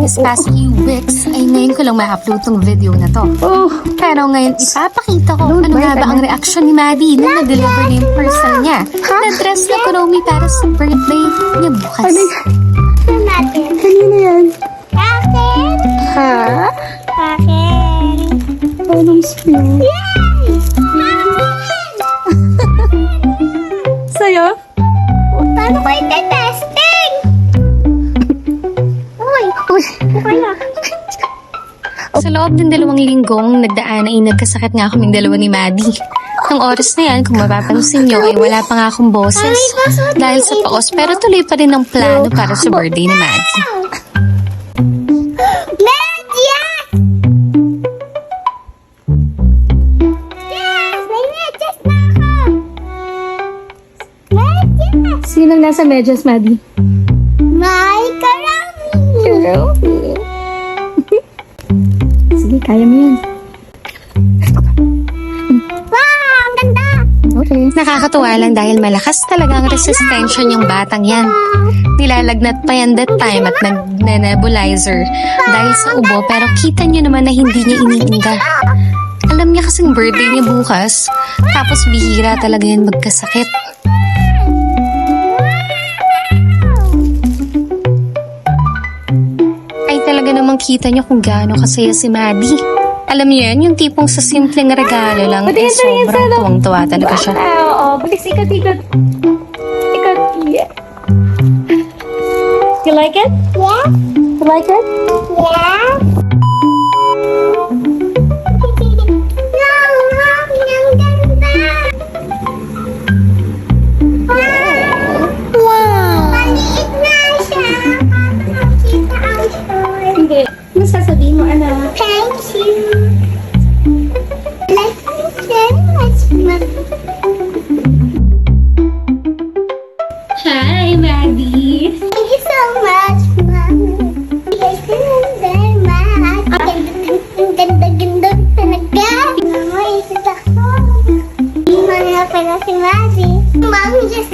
This past few weeks ay ngayon ko lang ma-upload tong video na to. Pero ngayon ipapakita ko ano nga ba ang reaksyon ni Maddie nung na-deliver niya yung parcel niya na dress na Kuromi para sa birthday niya bukas. Kanina yan. Akin! Ha? Akin! Anong spill? Yay! Sa'yo? Paano ko ite-testing? Uy! Okay na. Sa loob ng 2 linggong nagdaan ay nagkasakit nga kaming dalawa ni Maddie. Ang oras na yan, kung mapapansin nyo, ay wala pa nga akong boses dahil sa paos, pero tuloy pa rin ang plano para sa birthday ni Maddie. Media! Yes! May medyas na ako! Medyas! Sinong nasa medyas, Maddie? May karami! Sige, kaya mo yan. Wow! Ang ganda! Okay. Nakakatuwa lang dahil malakas talaga ang resistensya niyang batang yan. Nilalagnat pa yan that time at nag-nebulizer dahil sa ubo, pero kita niyo naman na hindi niya iniinda. Alam niya kasing birthday niya bukas, tapos bihira talaga yan magkasakit. Ay talaga namang kita niyo kung gaano kasaya si Maddie. Alam niyo yan, yung tipong sa simpleng regalo lang, eh sobrang tuwang-tuwa talaga siya. Oo, bilis ikot-ikot. Ikot. Yeah. You like it? Yeah? You like it? Yeah? Ang ganda! Wow! Maliit na siya! Makita ang short. Hindi. Ano sasabihin mo, anak? Thank you! Like so much, Mom. Hi, Maddie! Thank you so much, Mommy. Thank you very much. Ang ganda-ganda talaga. Mama, isip ako. Hindi mo na pala si Maddie. Mommy, just